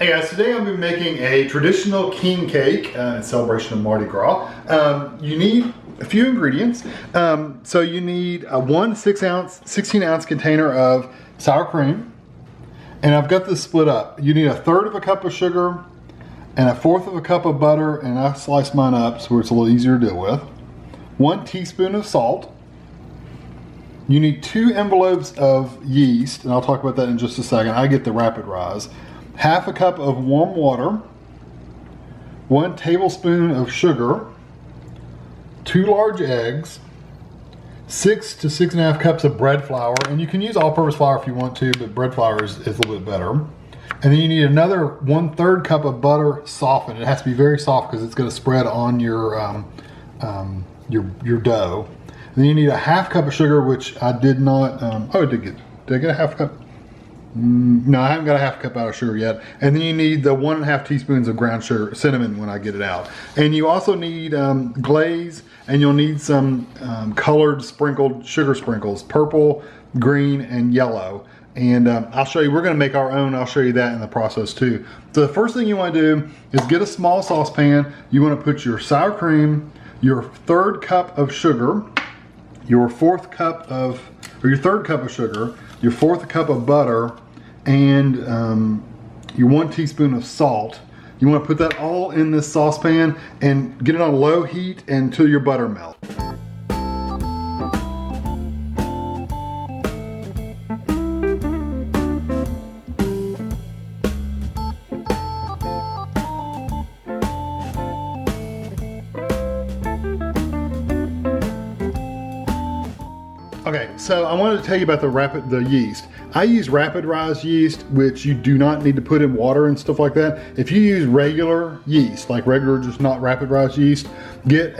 Hey guys, today I'm going to be making a traditional king cake in celebration of Mardi Gras. You need a few ingredients. So you need a 16 ounce container of sour cream. And I've got this split up. You need 1/3 of a cup of sugar and 1/4 of a cup of butter, and I sliced mine up so it's a little easier to deal with. 1 teaspoon of salt. You need 2 envelopes of yeast, and I'll talk about that in just a second. I get the rapid rise. 1/2 cup of warm water, 1 tablespoon of sugar, 2 large eggs, 6 to 6.5 cups of bread flour, and you can use all-purpose flour if you want to, but bread flour is a little bit better. And then you need another 1/3 cup of butter softened. It has to be very soft because it's going to spread on your dough. And then you need 1/2 cup of sugar, which I did not. Did I get a 1/2 cup? No, I haven't got a 1/2 cup out of sugar yet. And then you need the 1.5 teaspoons of ground sugar, cinnamon when I get it out. And you also need glaze, and you'll need some colored sprinkled sugar sprinkles, purple, green, and yellow. And I'll show you, we're gonna make our own. I'll show you that in the process too. So the first thing you wanna do is get a small saucepan. You wanna put your sour cream, your 1/3 cup of sugar, your 4th cup of, or your 1/3 cup of sugar, your 4th cup of butter, and your 1 teaspoon of salt. You want to put that all in this saucepan and get it on low heat until your butter melts. Okay, so I wanted to tell you about the yeast. I use rapid rise yeast, which you do not need to put in water and stuff like that. If you use regular yeast, like regular, just not rapid rise yeast, get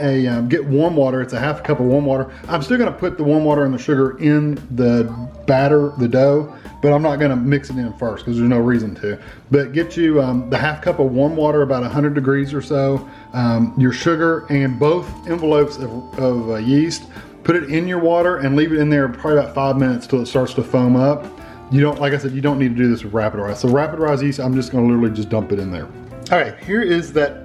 warm water. It's 1/2 cup of warm water. I'm still gonna put the warm water and the sugar in the batter, the dough, but I'm not gonna mix it in first because there's no reason to. But get you the 1/2 cup of warm water, about 100 degrees or so, your sugar, and both envelopes of yeast. Put it in your water and leave it in there probably about 5 minutes till it starts to foam up. You don't, like I said, you don't need to do this with rapid rise. So rapid rise yeast, I'm just gonna literally just dump it in there. All right, here is that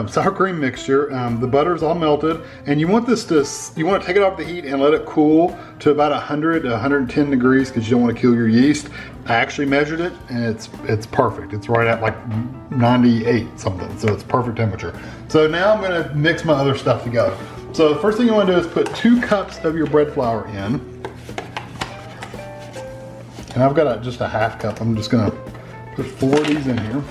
sour cream mixture. The butter is all melted, and you want this to, you want to take it off the heat and let it cool to about 100 to 110 degrees because you don't want to kill your yeast. I actually measured it, and it's perfect. It's right at like 98 something, so it's perfect temperature. So now I'm gonna mix my other stuff together. So the first thing you want to do is put 2 cups of your bread flour in. And I've got just a 1/2 cup. I'm just gonna put 4 of these in here.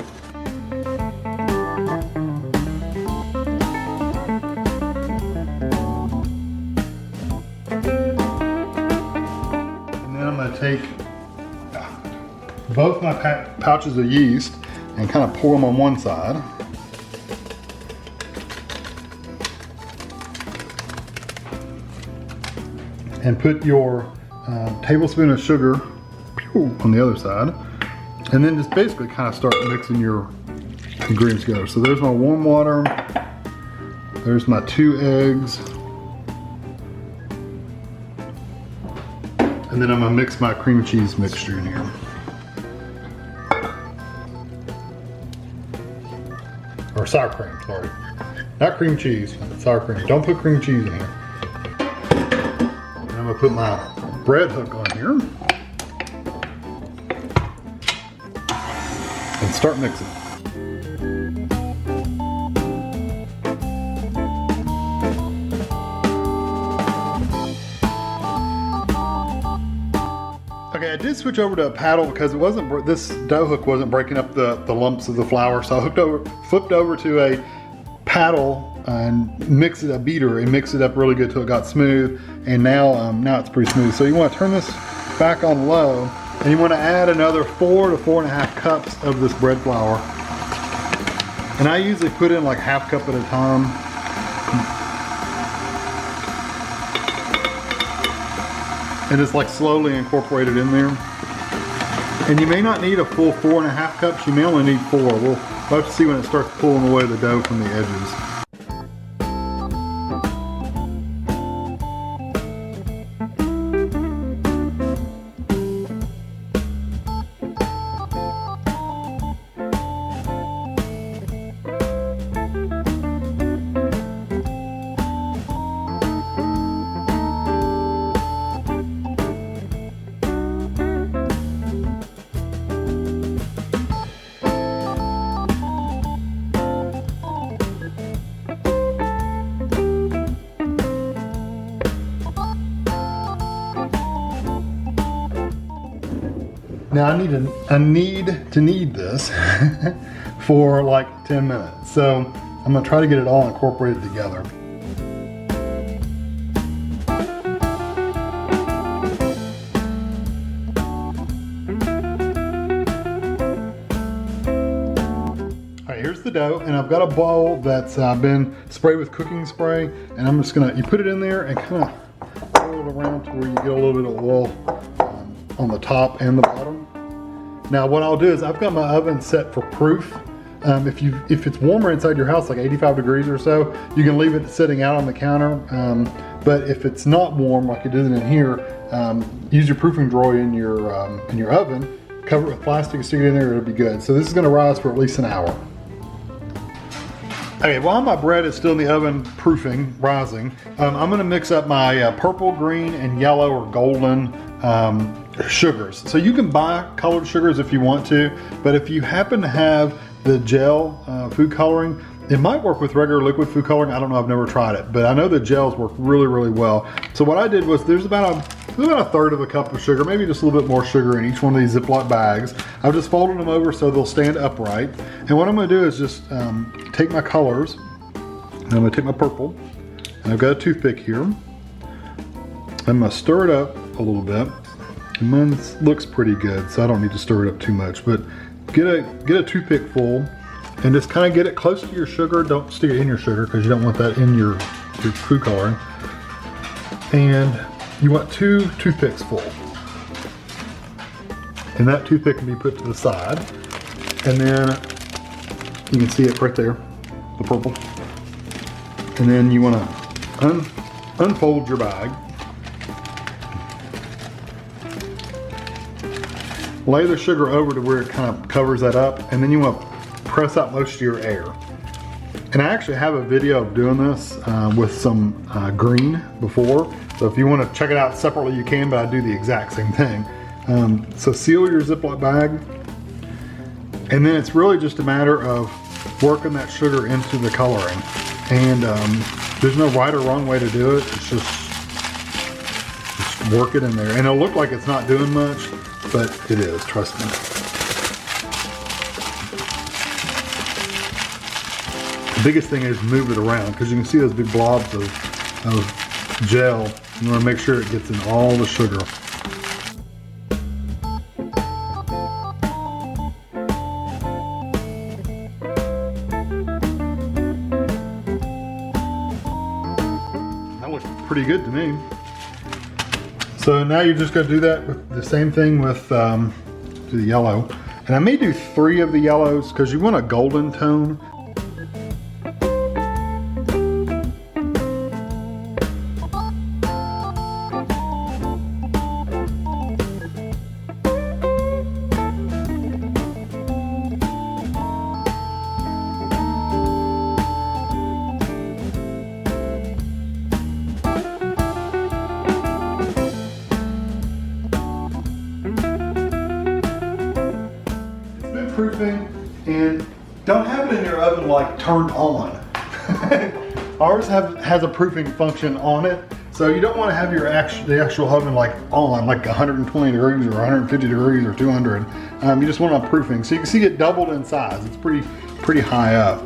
And then I'm gonna take both my pouches of yeast and kind of pour them on one side. And put your tablespoon of sugar on the other side, and then just basically kind of start mixing your ingredients together. So there's my warm water, there's my 2 eggs, and then I'm gonna mix my cream cheese mixture in here. Or sour cream, sorry. Not cream cheese, sour cream. Don't put cream cheese in here. I'm gonna put my bread hook on here and start mixing. Okay, I did switch over to a paddle because it wasn't, this dough hook wasn't breaking up the lumps of the flour, so I flipped over to a paddle and mix it, a beater, and mix it up really good till it got smooth. And now it's pretty smooth. So you want to turn this back on low, and you want to add another 4 to 4.5 cups of this bread flour. And I usually put in like 1/2 cup at a time. And just like slowly incorporate it in there. And you may not need a full 4.5 cups, you may only need 4. We'll have to see when it starts pulling away the dough from the edges. Now I need to knead this for like 10 minutes. So I'm gonna try to get it all incorporated together. Here's the dough, and I've got a bowl that's been sprayed with cooking spray, and I'm just gonna, you put it in there and kind of roll it around to where you get a little bit of oil on the top and the bottom. Now what I'll do is I've got my oven set for proof. If it's warmer inside your house, like 85 degrees or so, you can leave it sitting out on the counter. But if it's not warm, like you did in here, use your proofing drawer in your oven, cover it with plastic, stick it in there, it'll be good. So this is gonna rise for at least an hour. Okay, while my bread is still in the oven proofing, rising, I'm gonna mix up my purple, green, and yellow or golden sugars. So you can buy colored sugars if you want to, but if you happen to have the gel food coloring, it might work with regular liquid food coloring. I don't know, I've never tried it, but I know the gels work really, really well. So what I did was there's about a third of a cup of sugar, maybe just a little bit more sugar in each one of these Ziploc bags. I've just folded them over so they'll stand upright. And what I'm gonna do is just take my colors, and I'm gonna take my purple, and I've got a toothpick here. I'm gonna stir it up a little bit. Mine looks pretty good, so I don't need to stir it up too much, but get a toothpick full and just kind of get it close to your sugar. Don't stick it in your sugar because you don't want that in your food coloring. And you want 2 toothpicks full. And that toothpick can be put to the side. And then you can see it right there, the purple. And then you want to unfold your bag. Lay the sugar over to where it kind of covers that up, and then you want to press out most of your air. And I actually have a video of doing this with some green before, so if you want to check it out separately you can, but I do the exact same thing. So seal your Ziploc bag, and then it's really just a matter of working that sugar into the coloring. And there's no right or wrong way to do it, it's just work it in there. And it'll look like it's not doing much, but it is, trust me. The biggest thing is move it around, because you can see those big blobs of gel. You want to make sure it gets in all the sugar. That looks pretty good to me. So now you're just going to do that with the same thing with the yellow. And I may do 3 of the yellows because you want a golden tone. Proofing, and don't have it in your oven like turned on. Ours has a proofing function on it, so you don't want to have the actual oven like on, like 120 degrees or 150 degrees or 200. You just want a proofing, so you can see it doubled in size. It's pretty high up,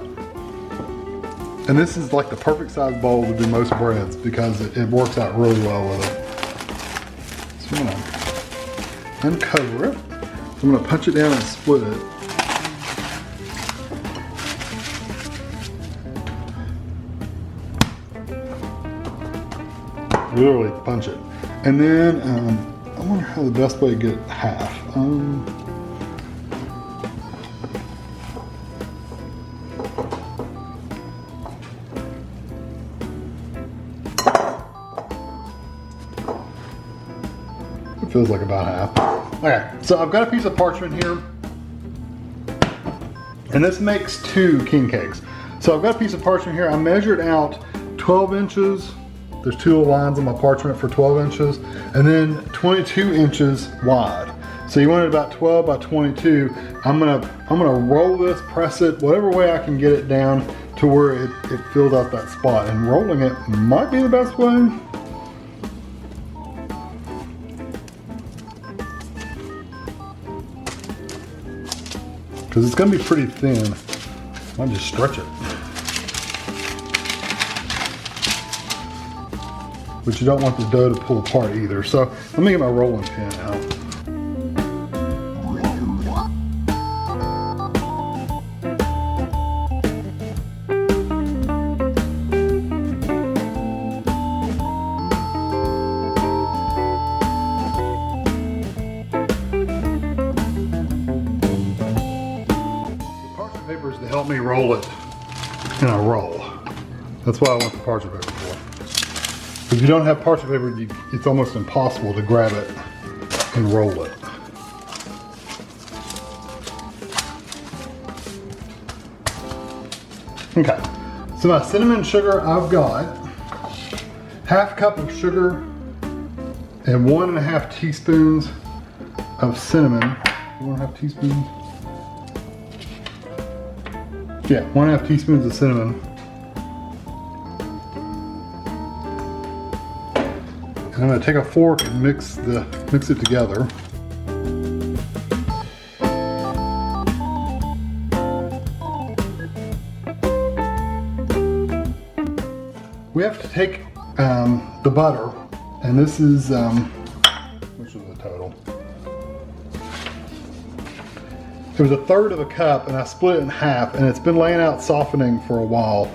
and this is like the perfect size bowl to do most breads because it works out really well with it. So I'm gonna uncover it. I'm gonna punch it down and split it. Literally punch it. And then I wonder how the best way to get half. It feels like about half. Okay, so I've got a piece of parchment here, and this makes 2 king cakes. So I've got a piece of parchment here. I measured out 12 inches. There's 2 lines on my parchment for 12 inches, and then 22 inches wide. So you want it about 12 by 22. I'm gonna roll this, press it, whatever way I can get it down to where it fills out that spot. And rolling it might be the best way. because it's going to be pretty thin. I'll just stretch it. But you don't want the dough to pull apart either. So let me get my rolling pin out. To help me roll it in a roll. That's why I want the parchment paper for. If you don't have parchment paper, it's almost impossible to grab it and roll it. Okay, so my cinnamon sugar, I've got half cup of sugar and 1.5 teaspoons of cinnamon. 1.5 teaspoons? Yeah, 1.5 teaspoons of cinnamon. And I'm gonna take a fork and mix it together. We have to take the butter, and this is, which is the total? It was 1/3 of a cup, and I split it in half, and it's been laying out softening for a while.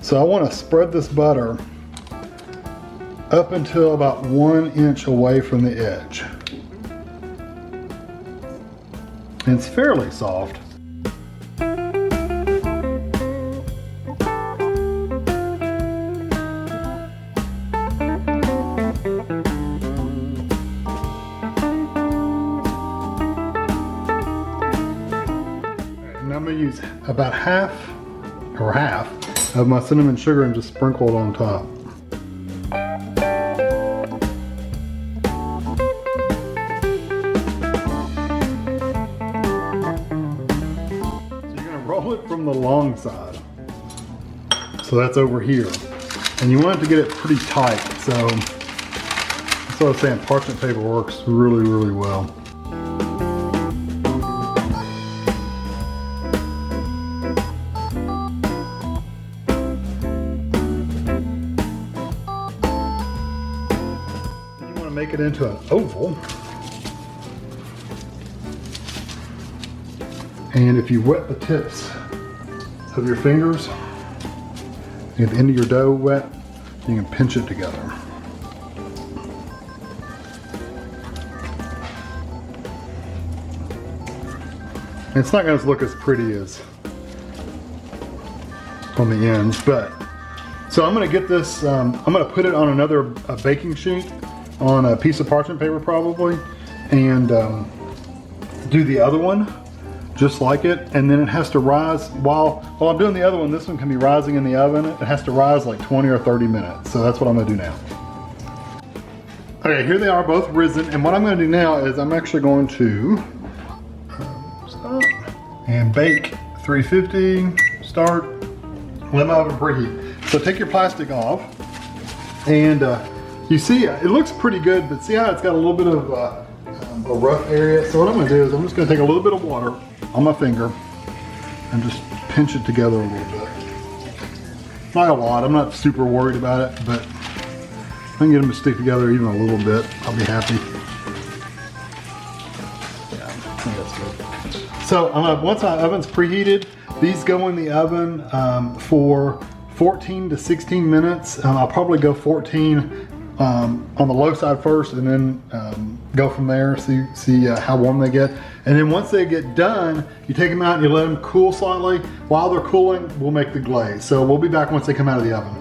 So I want to spread this butter up until about 1 inch away from the edge. And it's fairly soft. I'm going to use about half of my cinnamon sugar and just sprinkle it on top. So you're going to roll it from the long side. So that's over here. And you want it to get it pretty tight. So that's what I was saying, parchment paper works really, really well. Make it into an oval, and if you wet the tips of your fingers, get the end of your dough wet, you can pinch it together. And it's not going to look as pretty as on the ends, but so I'm going to get this. I'm going to put it on another baking sheet, on a piece of parchment paper probably, and do the other one just like it, and then it has to rise while I'm doing the other one. This one can be rising in the oven. It has to rise like 20 or 30 minutes. So that's what I'm gonna do now. Okay, here they are both risen, and what I'm gonna do now is I'm actually going to stop and bake 350, start, let my oven preheat. So take your plastic off, and you see, it looks pretty good, but see how it's got a little bit of a rough area? So what I'm gonna do is I'm just gonna take a little bit of water on my finger and just pinch it together a little bit. Not a lot, I'm not super worried about it, but if I can get them to stick together even a little bit, I'll be happy. Yeah, I think that's good. So once my oven's preheated, these go in the oven for 14 to 16 minutes. I'll probably go 14 on the low side first, and then go from there, see how warm they get. And then once they get done, you take them out and you let them cool slightly. While they're cooling, we'll make the glaze. So we'll be back once they come out of the oven.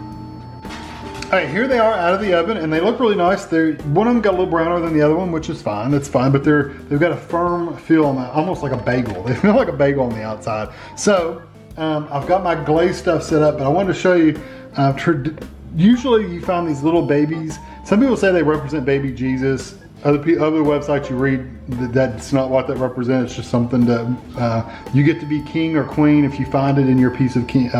All right, here they are out of the oven, and they look really nice. One of them got a little browner than the other one, which is fine, that's fine, but they've got a firm feel on that, almost like a bagel. They feel like a bagel on the outside. So I've got my glaze stuff set up, but I wanted to show you, usually you find these little babies. Some people say they represent baby Jesus. Other websites you read, that's not what that represents. It's just something that you get to be king or queen if you find it in your piece of king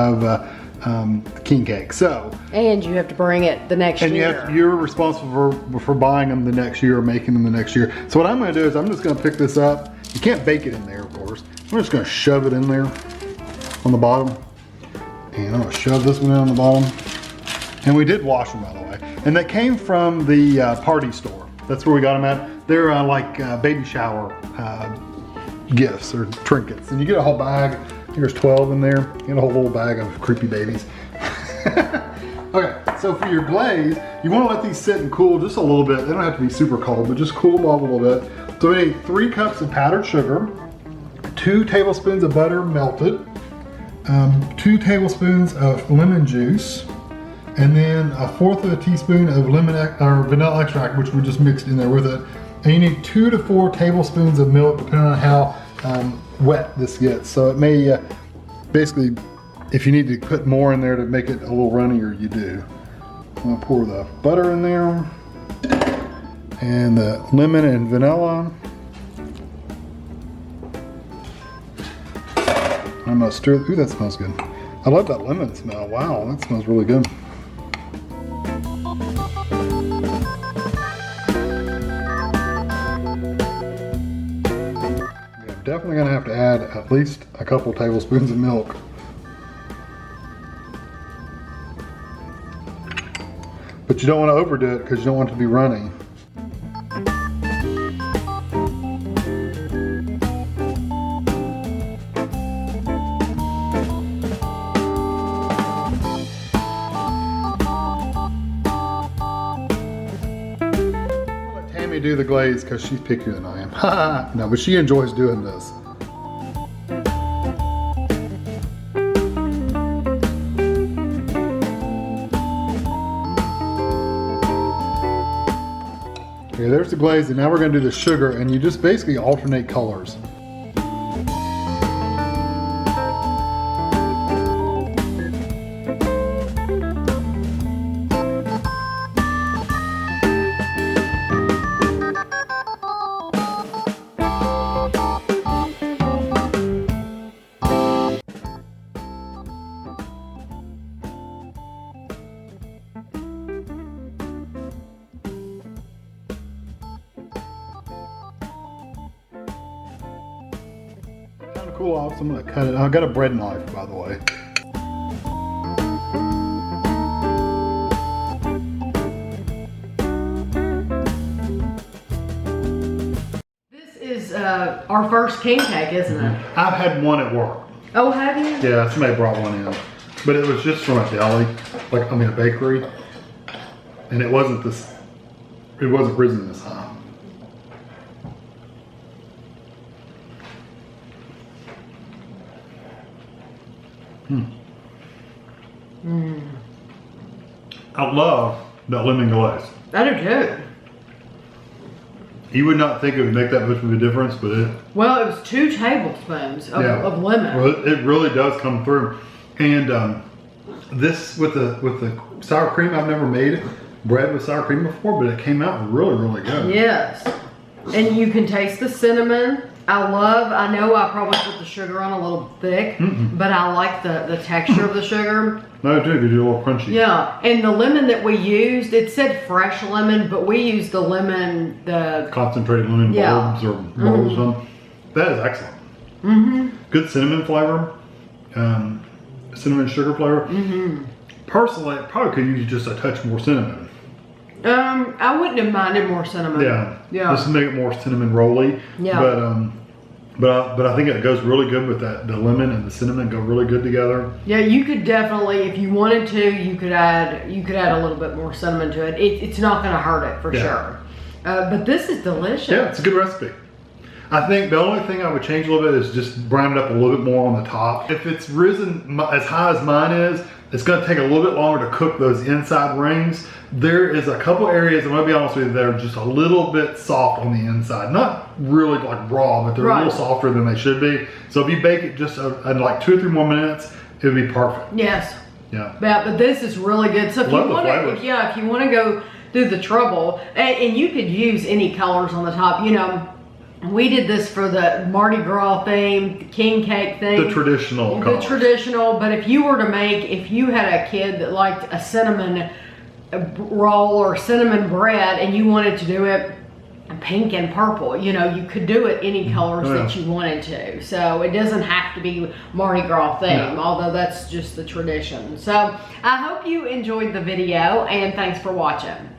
cake. So, and you have to bring it the next year. And you're responsible for buying them the next year or making them the next year. So what I'm going to do is I'm just going to pick this up. You can't bake it in there, of course. I'm just gonna shove it in there on the bottom. And I'm gonna shove this one in on the bottom. And we did wash them, by the way. And they came from the party store. That's where we got them at. They're like baby shower gifts or trinkets. And you get a whole bag. I think there's 12 in there. You get a whole little bag of creepy babies. Okay, so for your glaze, you want to let these sit and cool just a little bit. They don't have to be super cold, but just cool them off a little bit. So we need 3 cups of powdered sugar, 2 tablespoons of butter melted, 2 tablespoons of lemon juice, and then 1/4 teaspoon of vanilla extract, which we just mixed in there with it. And you need 2 to 4 tablespoons of milk, depending on how wet this gets. So it may basically, if you need to put more in there to make it a little runnier, you do. I'm gonna pour the butter in there and the lemon and vanilla. I'm gonna stir. Ooh, that smells good. I love that lemon smell. Wow, that smells really good. You're definitely gonna have to add at least a couple tablespoons of milk. But you don't want to overdo it because you don't want it to be runny. Let Tammy do the glaze because she's pickier than I am. No, but she enjoys doing this. Okay, there's the glaze, and now we're going to do the sugar, and you just basically alternate colors. Cool off, so I'm gonna cut it. I've got a bread knife, by the way. This is our first king cake, isn't it? I've had one at work. Oh, have you? Yeah, somebody brought one in, but it was just from a deli, like I mean a bakery, and it wasn't this. It wasn't risen this high. I love that lemon glaze. I do too. You would not think it would make that much of a difference, but it. Well, it was 2 tablespoons of lemon. Well, it really does come through. And this with the sour cream, I've never made bread with sour cream before, but it came out really, really good. Yes. And you can taste the cinnamon. I know I probably put the sugar on a little thick, but I like the texture of the sugar. No, too, if you do a little crunchy. Yeah, and the lemon that we used, it said fresh lemon, but we used the lemon, the concentrated lemon bulbs or bulbs or something. That is excellent. Good cinnamon flavor, cinnamon sugar flavor. Personally, I probably could use just a touch more cinnamon. I wouldn't have minded more cinnamon. Yeah. Yeah. Just to make it more cinnamon rolly. Yeah. But I think it goes really good with that. The lemon and the cinnamon go really good together. Yeah, you could definitely, if you wanted to, you could add a little bit more cinnamon to it. It's not going to hurt it for sure. But this is delicious. Yeah, it's a good recipe. I think the only thing I would change a little bit is just brown it up a little bit more on the top. If it's risen as high as mine is, it's going to take a little bit longer to cook those inside rings. There is a couple areas, I'm going to be honest with you, that are just a little bit soft on the inside. Not really like raw, but they're a little softer than they should be. So if you bake it just in like 2 or 3 more minutes, it would be perfect. Yes. Yeah. But this is really good. So if you want to go through the trouble, and you could use any colors on the top, you know. We did this for the Mardi Gras theme, the king cake thing. The traditional colors. The traditional, but if you were to if you had a kid that liked a cinnamon roll or cinnamon bread and you wanted to do it pink and purple. You know, you could do it any colors that you wanted to. So it doesn't have to be Mardi Gras theme, although that's just the tradition. So I hope you enjoyed the video, and thanks for watching.